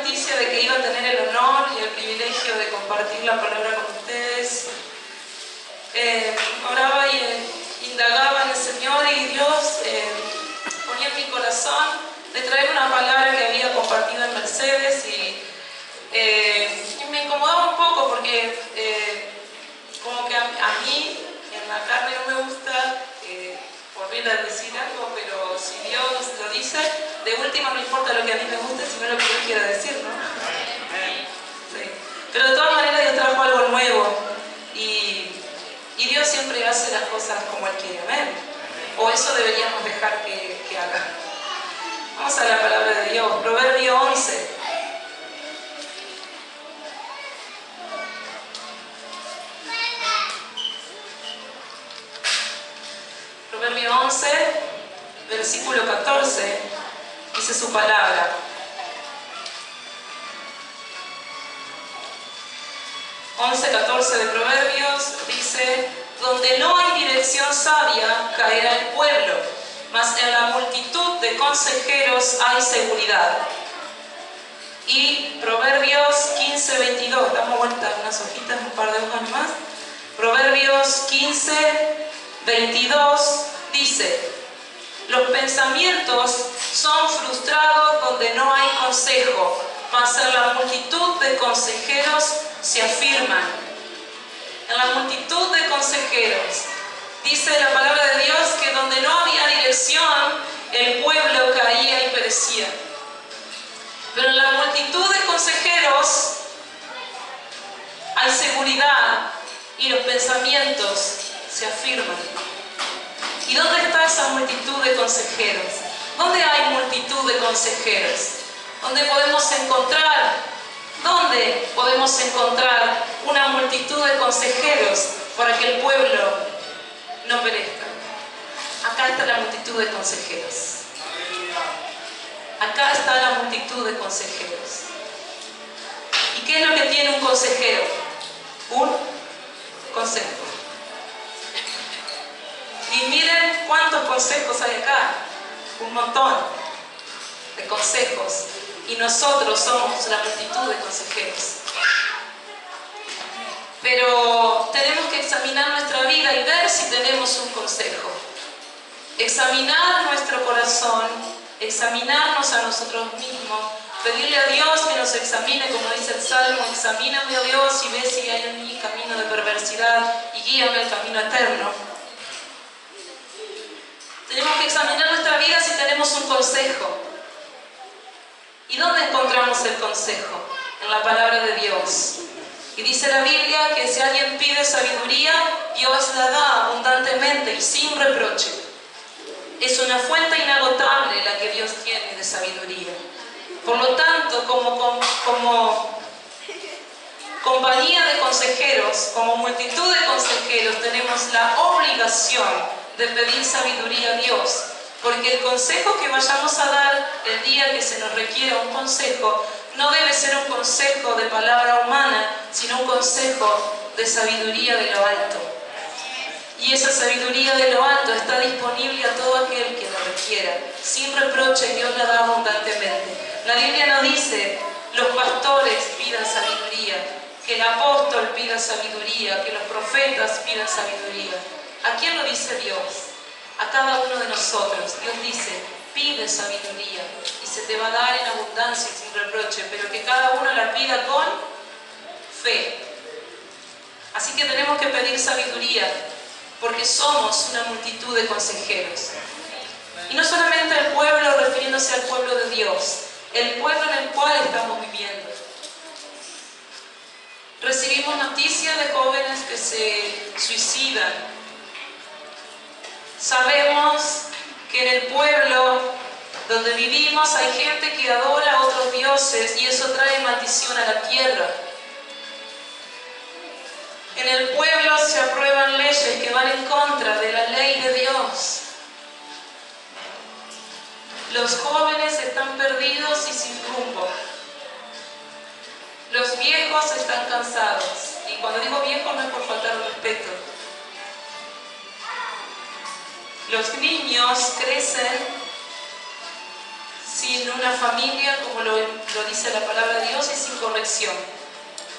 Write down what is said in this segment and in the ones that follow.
noticia de que iba a tener el honor y el privilegio de compartir la palabra con ustedes. Oraba y indagaba en el Señor y Dios ponía en mi corazón de traer una palabra que había compartido en Mercedes y me incomodaba un poco porque como que a mí en la carne no me gusta volver a decir algo, pero si Dios lo dice, de última no importa lo que a mí me guste, sino lo que Dios quiera decir, ¿no? Sí. Pero de todas maneras Dios trajo algo nuevo y Dios siempre hace las cosas como Él quiere, ¿ven? O eso deberíamos dejar que haga. Vamos a la palabra de Dios, Proverbio 11. Proverbio 11, versículo 14, dice su palabra. Once, 14 de Proverbios dice: donde no hay dirección sabia, caerá el pueblo, mas en la multitud de consejeros hay seguridad. Y Proverbios 15, 22, damos vuelta unas hojitas, un par de hojas más. Proverbios 15, 22 dice: los pensamientos son frustrados donde no hay consejo, mas en la multitud de consejeros se afirman. En la multitud de consejeros, dice la palabra de Dios que donde no había dirección, el pueblo caía y perecía. Pero en la multitud de consejeros hay seguridad y los pensamientos se afirman. ¿Y dónde está esa multitud de consejeros? ¿Dónde hay multitud de consejeros? ¿Dónde podemos encontrar? ¿Dónde podemos encontrar una multitud de consejeros para que el pueblo no perezca? Acá está la multitud de consejeros. Acá está la multitud de consejeros. ¿Y qué es lo que tiene un consejero? Un consejo. Y miren cuántos consejos hay acá. Un montón de consejos. Y nosotros somos la multitud de consejeros. Pero tenemos que examinar nuestra vida y ver si tenemos un consejo. Examinar nuestro corazón, examinarnos a nosotros mismos, pedirle a Dios que nos examine, como dice el Salmo: examíname, oh Dios, y ve si hay en mí camino de perversidad y guíame al camino eterno. Tenemos que examinar nuestra vida si tenemos un consejo. ¿Y dónde encontramos el consejo? En la palabra de Dios. Y dice la Biblia que si alguien pide sabiduría, Dios la da abundantemente y sin reproche. Es una fuente inagotable la que Dios tiene de sabiduría. Por lo tanto, como compañía de consejeros, como multitud de consejeros, tenemos la obligación de pedir sabiduría a Dios. Porque el consejo que vayamos a dar el día que se nos requiera un consejo, no debe ser un consejo de palabra humana, sino un consejo de sabiduría de lo alto. Y esa sabiduría de lo alto está disponible a todo aquel que la requiera. Sin reproche, Dios la da abundantemente. La Biblia no dice: los pastores pidan sabiduría, que el apóstol pida sabiduría, que los profetas pidan sabiduría. ¿A quién lo dice Dios? A cada uno de nosotros. Dios dice: pide sabiduría y se te va a dar en abundancia y sin reproche, pero que cada uno la pida con fe. Así que tenemos que pedir sabiduría, porque somos una multitud de consejeros. Y no solamente el pueblo, refiriéndose al pueblo de Dios, el pueblo en el cual estamos viviendo. Recibimos noticias de jóvenes que se suicidan. Sabemos que en el pueblo donde vivimos hay gente que adora a otros dioses y eso trae maldición a la tierra. En el pueblo se aprueban leyes que van en contra de la ley de Dios. Los jóvenes están perdidos y sin rumbo. Los viejos están cansados. Y cuando digo viejos no es por faltar al respeto. Los niños crecen sin una familia, como lo dice la palabra de Dios, y sin corrección.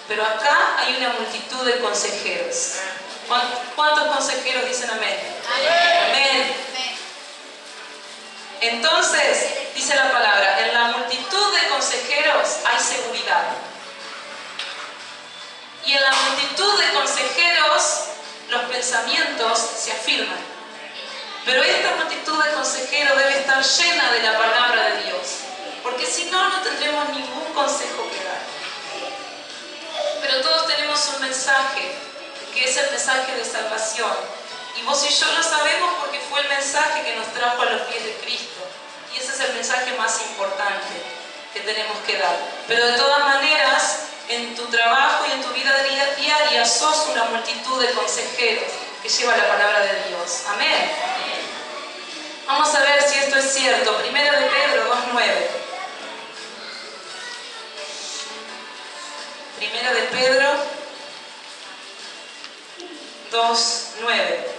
Pero acá hay una multitud de consejeros. ¿Cuántos consejeros dicen amén? Amén. Entonces, dice la palabra, en la multitud de consejeros hay seguridad. Y en la multitud de consejeros los pensamientos se afirman. Pero esta multitud de consejeros debe estar llena de la palabra de Dios. Porque si no, no tendremos ningún consejo que dar. Pero todos tenemos un mensaje, que es el mensaje de salvación. Y vos y yo lo sabemos porque fue el mensaje que nos trajo a los pies de Cristo. Y ese es el mensaje más importante que tenemos que dar. Pero de todas maneras, en tu trabajo y en tu vida diaria sos una multitud de consejeros que lleva la palabra de Dios. Amén. Vamos a ver si esto es cierto. Primera de Pedro 2:9. Primera de Pedro 2:9.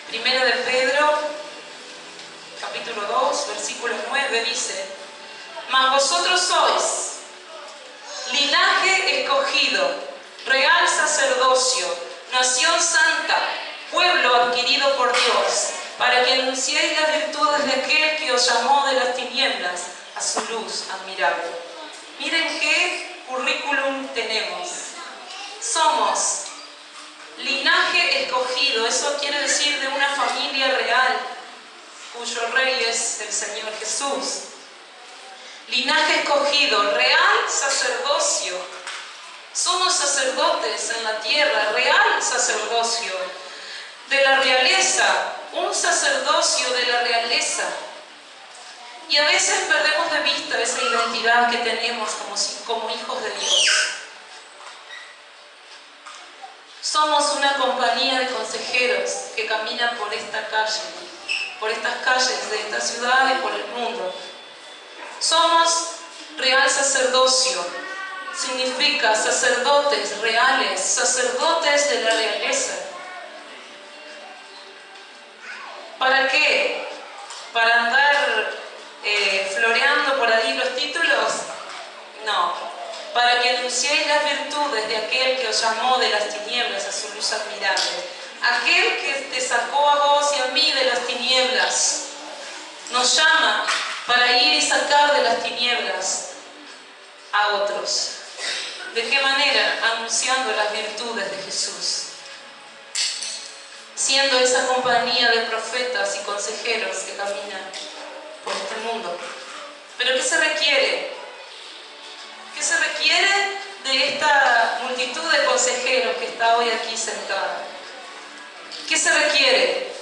Primera de Pedro, capítulo 2, versículo 9 dice: Mas vosotros sois linaje escogido, real sacerdocio, nación santa, pueblo adquirido por Dios, para que anunciéis las virtudes de aquel que os llamó de las tinieblas a su luz admirable. Miren qué currículum tenemos. Somos linaje escogido, eso quiere decir de una familia real, cuyo rey es el Señor Jesús. Linaje escogido, real sacerdocio. Somos sacerdotes en la tierra, real sacerdocio. De la realeza, un sacerdocio de la realeza. Y a veces perdemos de vista esa identidad que tenemos como hijos de Dios. Somos una compañía de consejeros que caminan por esta calle, por estas calles de esta ciudad y por el mundo. Somos real sacerdocio, significa sacerdotes reales, sacerdotes de la realeza. ¿Para qué? ¿Para andar floreando por ahí los títulos? No. Para que anunciéis las virtudes de aquel que os llamó de las tinieblas a su luz admirable. Aquel que te sacó a vos y a mí de las tinieblas. Nos llama para ir y sacar de las tinieblas a otros. ¿De qué manera? Anunciando las virtudes de Jesús. Siendo esa compañía de profetas y consejeros que caminan por este mundo. ¿Pero qué se requiere? ¿Qué se requiere de esta multitud de consejeros que está hoy aquí sentada? ¿Qué se requiere?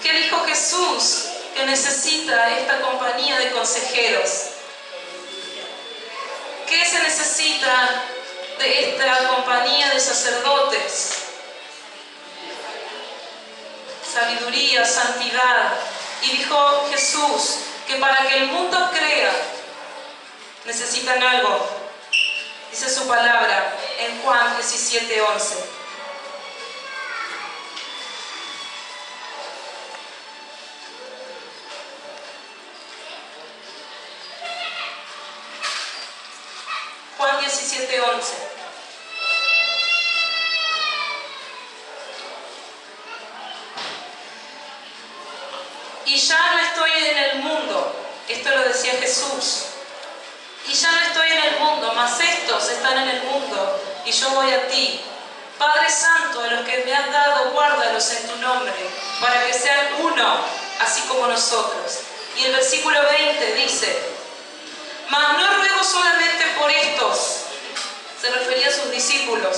¿Qué dijo Jesús que necesita esta compañía de consejeros? ¿Qué se necesita de esta compañía de sacerdotes? Sabiduría, santidad. Y dijo Jesús que para que el mundo crea, necesitan algo. Dice su palabra en Juan 17:11. Juan 17:11. Y ya no estoy en el mundo. Esto lo decía Jesús. Y ya no estoy en el mundo, mas estos están en el mundo, y yo voy a ti. Padre Santo, a los que me has dado, guárdalos en tu nombre, para que sean uno, así como nosotros. Y el versículo 20 dice: Mas no ruego solamente por estos, se refería a sus discípulos,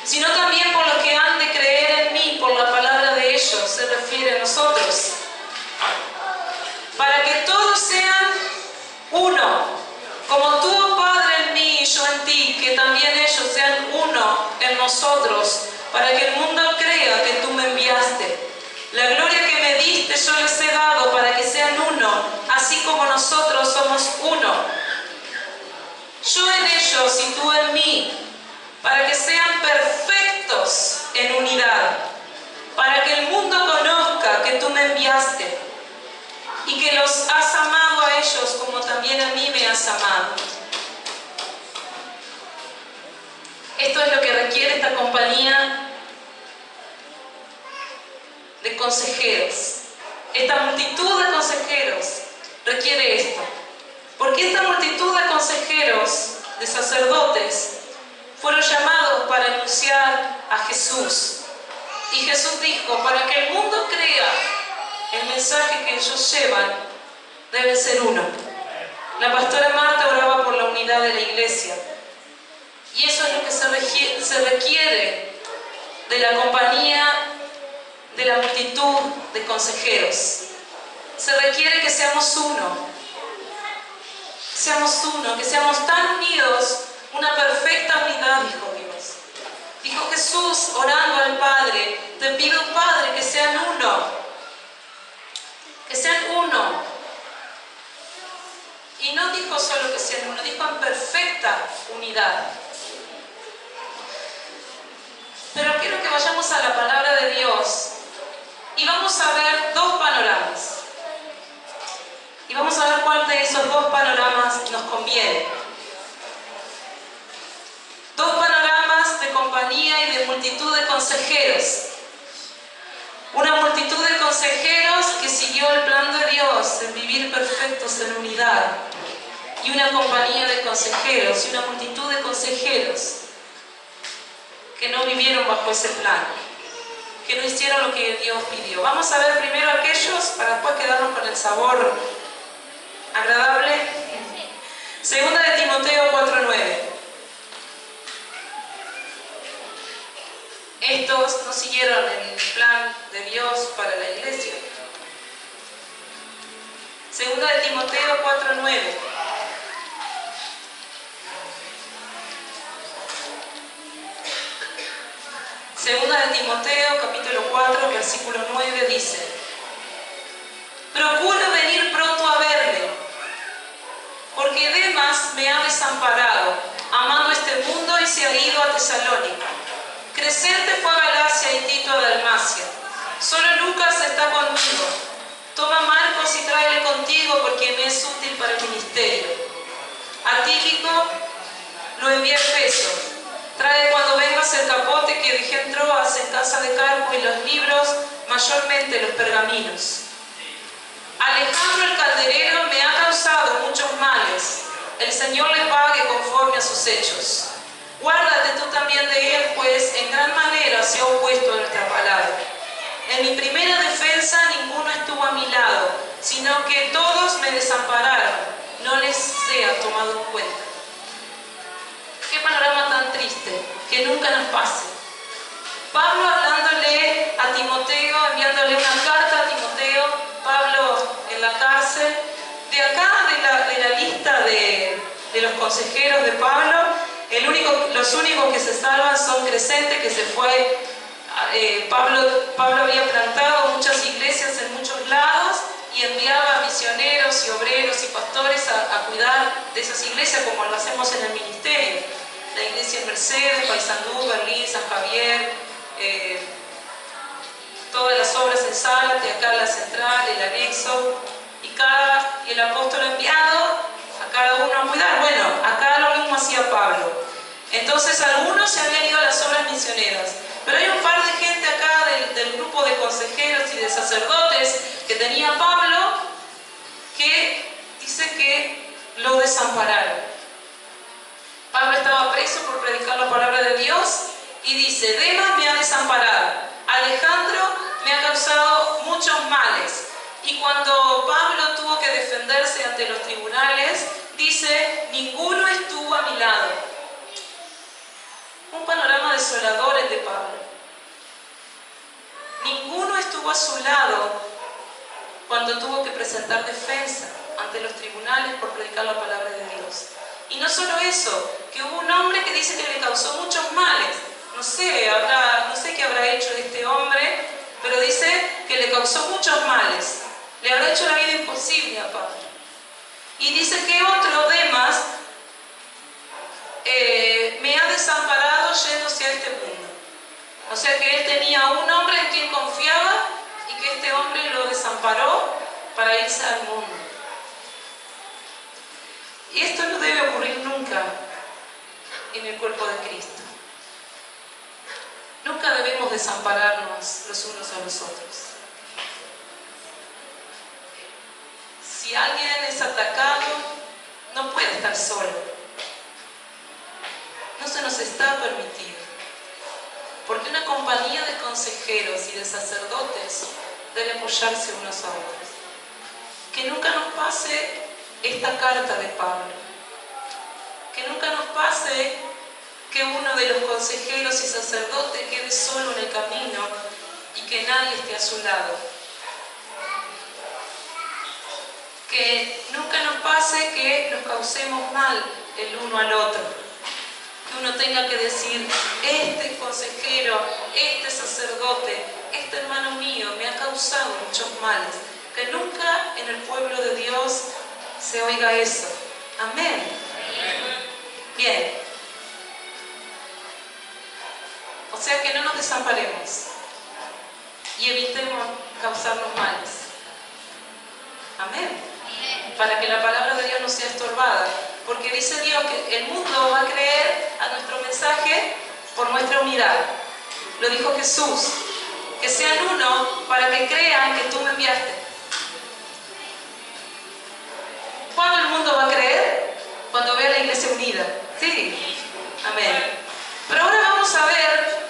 sino también por los que han de creer en mí por la palabra de ellos, se refiere a nosotros, para que todos sean uno. Como tú, oh Padre, en mí y yo en ti, que también ellos sean uno en nosotros, para que el mundo crea que tú me enviaste. La gloria que me diste yo les he dado para que sean uno, así como nosotros somos uno. yo en ellos y tú en mí, para que sean perfectos en unidad, para que el mundo conozca que tú me enviaste y que los has amado a ellos como también a mí me has amado. Esto es lo que requiere esta compañía de consejeros. Esta multitud de consejeros requiere esto. Porque esta multitud de consejeros, de sacerdotes, fueron llamados para anunciar a Jesús. Y Jesús dijo, para que el mundo crea el mensaje que ellos llevan, debe ser uno. La pastora Marta oraba por la unidad de la iglesia. Y eso es lo que se requiere de la compañía de la multitud de consejeros. Se requiere que seamos uno. Seamos uno, que seamos tan unidos, una perfecta unidad, dijo Dios. Dijo Jesús, orando al Padre, te pido, Padre, que sean uno. Que sean uno. Y no dijo solo que sean uno, dijo en perfecta unidad. Pero quiero que vayamos a la palabra de Dios y vamos a ver dos panoramas. Y vamos a ver cuál de esos dos panoramas nos conviene. Dos panoramas de compañía y de multitud de consejeros. Una multitud de consejeros que siguió el plan de Dios en vivir perfectos en unidad. Y una compañía de consejeros y una multitud de consejeros que no vivieron bajo ese plan, que no hicieron lo que Dios pidió. Vamos a ver primero aquellos para después quedarnos con el sabor agradable. Segunda de Timoteo 4:9. Estos no siguieron el plan de Dios para la iglesia. Segunda de Timoteo 4:9. Segunda de Timoteo, capítulo 4, versículo 9, dice: procura venir pronto a verme, porque Demas me ha desamparado, amando este mundo y se ha ido a Tesalónica. Crescente fue a Galacia y Tito a Dalmacia. Solo Lucas está conmigo. Toma a Marcos y tráele contigo, porque me es útil para el ministerio. A Tíquico lo envié a Efeso. Trae cuando vengas el capote que dejé en Troas en casa de Carpo y los libros, mayormente los pergaminos. Alejandro el calderero me ha causado muchos males. El Señor le pague conforme a sus hechos. Guárdate tú también de él, pues en gran manera se ha opuesto a nuestra palabra. En mi primera defensa ninguno estuvo a mi lado, sino que todos me desampararon. No les sea tomado en cuenta. Qué panorama tan triste, que nunca nos pase. Pablo hablándole a Timoteo, enviándole una carta a Timoteo, Pablo en la cárcel. De acá, de la lista de los consejeros de Pablo, los únicos que se salvan son Crescente, que se fue. Pablo había plantado muchas iglesias en muchos lados y enviaba misioneros y obreros y pastores a cuidar de esas iglesias, como lo hacemos en el ministerio. La iglesia en Mercedes, Paysandú, Berlín, San Javier, todas las obras en Zárate, acá la central, el anexo, y el apóstol enviado a cada uno a cuidar. Bueno, acá lo mismo hacía Pablo. Entonces algunos se habían ido a las obras misioneras, pero hay un par de gente acá del grupo de consejeros y de sacerdotes que tenía Pablo, que dice que lo desampararon. Pablo estaba preso por predicar la palabra de Dios y dice: Demas me ha desamparado, Alejandro me ha causado muchos males. Y cuando Pablo tuvo que defenderse ante los tribunales, dice: ninguno estuvo a mi lado. Un panorama desolador el de Pablo. Ninguno estuvo a su lado cuando tuvo que presentar defensa ante los tribunales por predicar la palabra de Dios. Y no solo eso, que hubo un hombre que dice que le causó muchos males. No sé qué habrá hecho este hombre, pero dice que le causó muchos males. Le habrá hecho la vida imposible a Pablo. Y dice que otro, Demas, me ha desamparado yéndose a este mundo. O sea que él tenía un hombre en quien confiaba y que este hombre lo desamparó para irse al mundo. Y esto no debe ocurrir nunca en el cuerpo de Cristo. Nunca debemos desampararnos los unos a los otros. Si alguien es atacado, no puede estar solo. No se nos está permitido. Porque una compañía de consejeros y de sacerdotes debe apoyarse unos a otros. Que nunca nos pase esta carta de Pablo. Que nunca nos pase que uno de los consejeros y sacerdotes quede solo en el camino y que nadie esté a su lado. Que nunca nos pase que nos causemos mal el uno al otro. Que uno tenga que decir, este consejero, este sacerdote, este hermano mío me ha causado muchos males. Que nunca en el pueblo de Dios se oiga eso. Amén. Bien. O sea que no nos desamparemos y evitemos causarnos males. Amén. Para que la palabra de Dios no sea estorbada. Porque dice Dios que el mundo va a creer a nuestro mensaje por nuestra unidad. Lo dijo Jesús. Que sean uno para que crean que tú me enviaste. ¿Cuándo el mundo va a creer? Cuando vea la iglesia unida. Sí. Amén. Pero ahora vamos a ver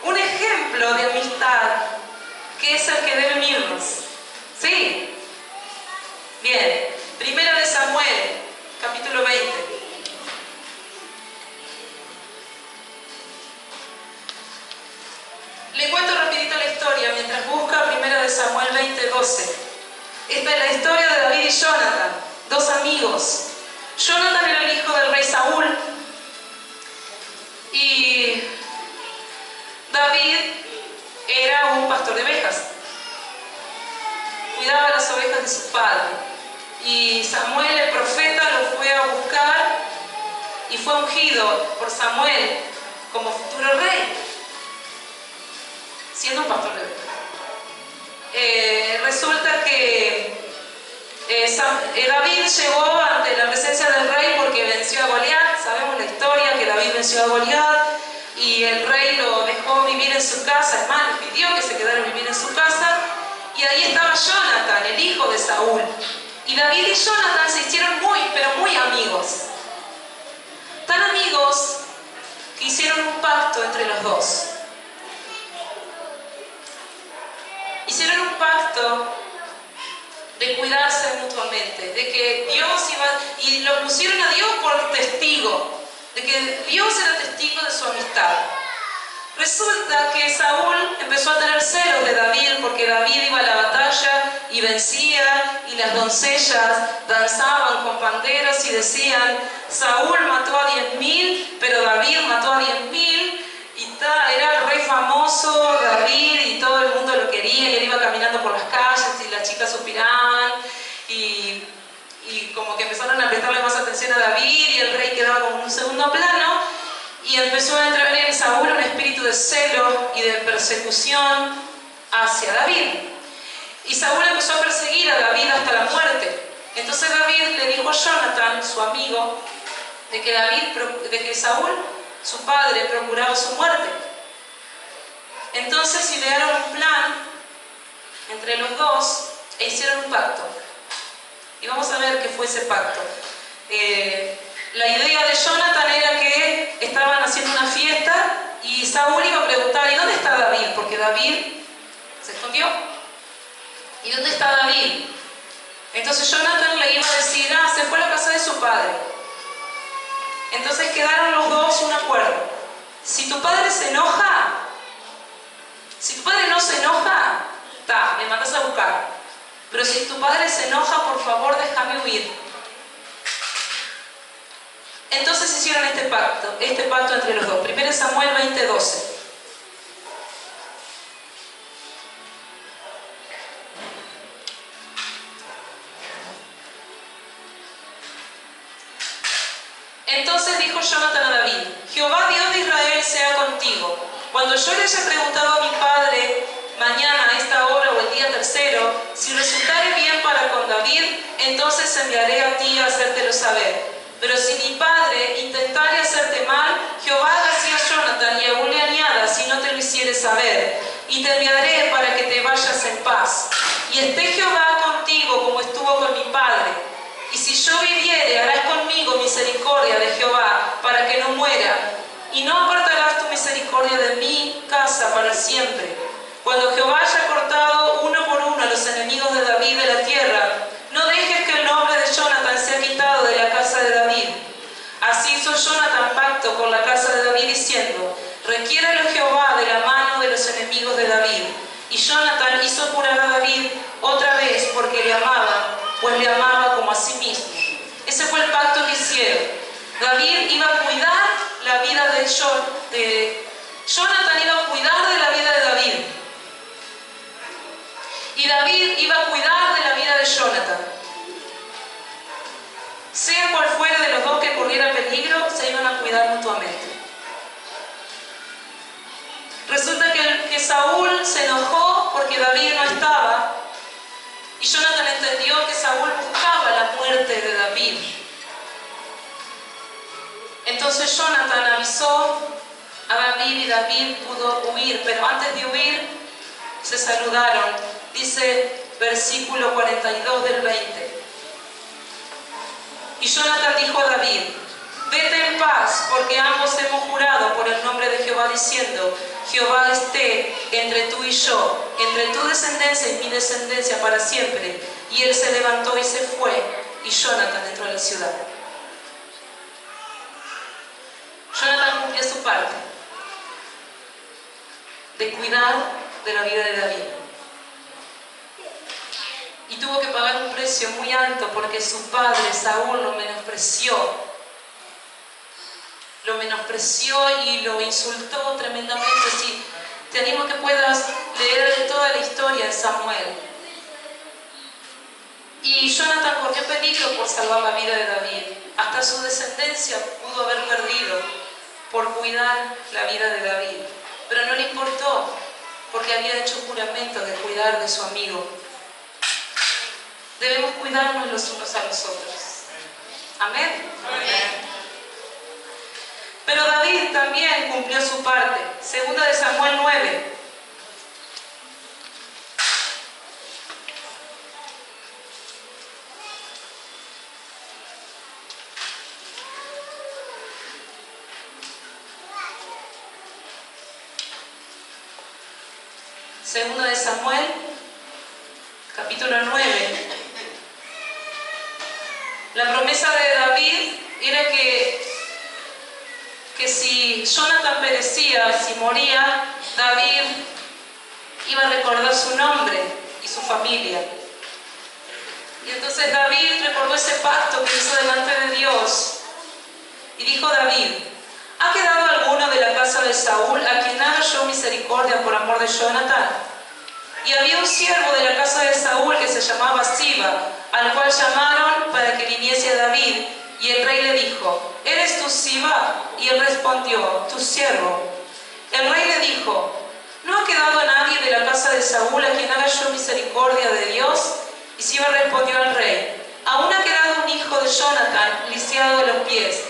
un ejemplo de amistad que es el que debe unirnos. ¿Sí? Bien. Primera de Samuel, capítulo 20. Le cuento rapidito la historia mientras busca Primera de Samuel 20:12. Esta es la historia de David y Jonathan, dos amigos. Jonathan era el hijo del rey Saúl y David era un pastor de ovejas. Cuidaba las ovejas de su padre. Y Samuel, el profeta, lo fue a buscar y fue ungido por Samuel como futuro rey, siendo un pastor de ovejas. Resulta que David llegó ante la presencia del rey porque venció a Goliat. Sabemos la historia que David venció a Goliat y el rey lo dejó vivir en su casa. Es más, le pidió que se quedara a vivir en su casa. Y ahí estaba Jonathan, el hijo de Saúl. Y David y Jonathan se hicieron muy, pero muy amigos. Tan amigos que hicieron un pacto entre los dos. Hicieron un pacto de cuidarse mutuamente, de que Dios iba, y lo pusieron a Dios por testigo, de que Dios era testigo de su amistad. Resulta que Saúl empezó a tener celos de David porque David iba a la batalla y vencía y las doncellas danzaban con panderos y decían, Saúl mató a 10.000, pero David mató a 10.000 y era el rey famoso David y todo el mundo lo quería y él iba caminando por las calles y las chicas suspiraban y como que empezaron a prestarle más atención a David y el rey quedaba como en un segundo plano. Y empezó a entrar en Saúl un espíritu de celo y de persecución hacia David. Y Saúl empezó a perseguir a David hasta la muerte. Entonces David le dijo a Jonathan, su amigo, de que Saúl, su padre, procuraba su muerte. Entonces idearon un plan entre los dos e hicieron un pacto. Y vamos a ver qué fue ese pacto. La idea de Jonathan era que estaban haciendo una fiesta y Saúl iba a preguntar, ¿y dónde está David? Porque David se escondió. ¿Y dónde está David? Entonces Jonathan le iba a decir, se fue a la casa de su padre. Entonces quedaron los dos un acuerdo. Si tu padre se enoja, si tu padre no se enoja, me mandas a buscar. Pero si tu padre se enoja, por favor déjame huir. Entonces hicieron este pacto entre los dos. 1 Samuel 20:12. Entonces yo le haya preguntado a mi padre mañana a esta hora o el día tercero, si resultare bien para con David, entonces enviaré a ti a hacértelo saber. Pero si mi padre intentare hacerte mal, Jehová haga así a Jonathan y aún le añada si no te lo hiciere saber. Y te enviaré para que te vayas en paz. Y esté Jehová contigo como estuvo con mi padre. Y si yo viviere, harás conmigo misericordia de Jehová, para que no muera. Y no apartarás tu misericordia de mi casa para siempre. Cuando Jehová haya cortado uno por uno a los enemigos de David de la tierra, no dejes que el nombre de Jonathan sea quitado de la casa de David. Así hizo Jonathan pacto con la casa de David, diciendo: requiéralo Jehová de la mano de los enemigos de David. Y Jonathan hizo jurar a David otra vez porque le amaba, pues le amaba como a sí mismo. Ese fue el pacto que hicieron. David iba a cuidar la vida de Jonathan, iba a cuidar de la vida de David. Y David iba a cuidar de la vida de Jonathan. Sea cual fuera de los dos que corriera peligro, se iban a cuidar mutuamente. Resulta que Saúl se enojó porque David no estaba, y Jonathan entendió que Saúl buscaba la muerte de David. Entonces Jonathan avisó a David y David pudo huir, pero antes de huir se saludaron. Dice versículo 42 del 20. Y Jonathan dijo a David: vete en paz, porque ambos hemos jurado por el nombre de Jehová, diciendo: Jehová esté entre tú y yo, entre tu descendencia y mi descendencia para siempre. Y él se levantó y se fue, y Jonathan entró a la ciudad. Jonathan cumplió su parte de cuidar de la vida de David. Y tuvo que pagar un precio muy alto porque su padre, Saúl, lo menospreció y lo insultó tremendamente. Sí, te animo a que puedas leer toda la historia de Samuel. Y Jonathan corrió peligro por salvar la vida de David. Hasta su descendencia pudo haber perdido por cuidar la vida de David. Pero no le importó, porque había hecho juramento de cuidar de su amigo. Debemos cuidarnos los unos a los otros. Amén. Amén. Pero David también cumplió su parte. Segunda de Samuel 9. Segunda de Samuel, capítulo 9. La promesa de David era que si Jonathan perecía, si moría, David iba a recordar su nombre y su familia. Y entonces David recordó ese pacto que hizo delante de Dios. Y dijo David: ¿ha quedado alguno de la casa de Saúl a quien haga yo misericordia por amor de Jonathan? Y había un siervo de la casa de Saúl que se llamaba Siba, al cual llamaron para que viniese a David. Y el rey le dijo: ¿eres tú Siba? Y él respondió: tu siervo. El rey le dijo: ¿no ha quedado nadie de la casa de Saúl a quien haga yo misericordia de Dios? Y Siba respondió al rey: aún ha quedado un hijo de Jonathan, lisiado de los pies.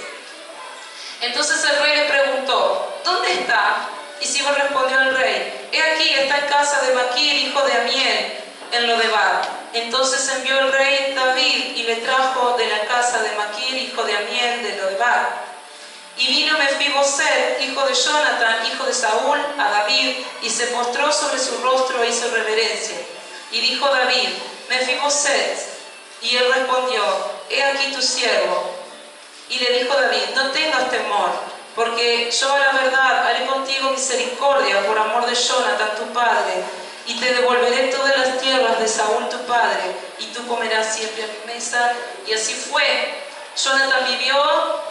Entonces el rey le preguntó: ¿dónde está? Y Siba respondió al rey: he aquí, está en casa de Maquir, hijo de Amiel, en Lodebar. Entonces envió el rey David y le trajo de la casa de Maquir, hijo de Amiel, de Lodebar. Y vino Mefiboset, hijo de Jonathan, hijo de Saúl, a David, y se postró sobre su rostro e hizo reverencia. Y dijo David: Mefiboset. Y él respondió: he aquí tu siervo. Y le dijo David: no tengas temor, porque yo a la verdad haré contigo misericordia por amor de Jonathan tu padre, y te devolveré todas las tierras de Saúl tu padre, y tú comerás siempre a mi mesa. Y así fue. Jonathan vivió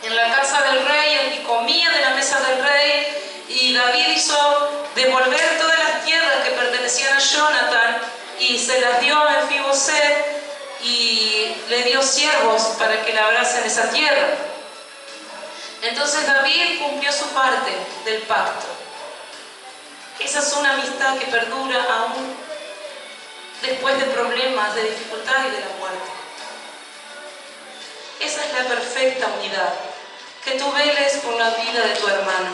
en la casa del rey y comía de la mesa del rey, y David hizo devolver todas las tierras que pertenecían a Jonathan y se las dio a Mefiboset, y le dio siervos para que labrasen esa tierra. Entonces David cumplió su parte del pacto. Esa es una amistad que perdura aún después de problemas, de dificultad y de la muerte. Esa es la perfecta unidad, que tú veles por la vida de tu hermano,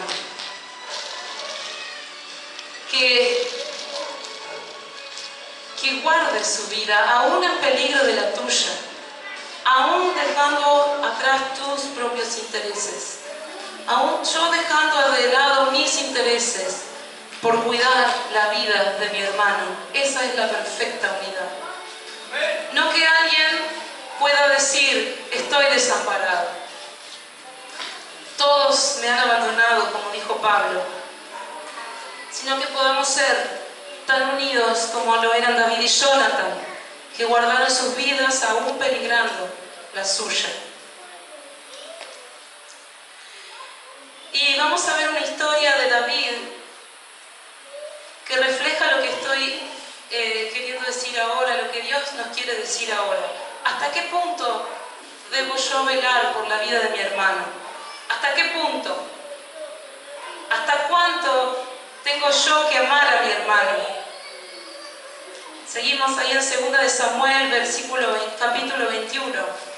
que guardes su vida, aún en peligro de la tuya, aún dejando atrás tus propios intereses, aún yo dejando de lado mis intereses por cuidar la vida de mi hermano. Esa es la perfecta unidad. No que alguien pueda decir, estoy desamparado, todos me han abandonado, como dijo Pablo, sino que podamos ser tan unidos como lo eran David y Jonathan, que guardaron sus vidas aún peligrando la suya. Y vamos a ver una historia de David que refleja lo que estoy queriendo decir ahora, lo que Dios nos quiere decir ahora. ¿Hasta qué punto debo yo velar por la vida de mi hermano? ¿Hasta qué punto? ¿Hasta cuánto tengo yo que amar a mi hermano? Seguimos ahí en 2 de Samuel, capítulo 21.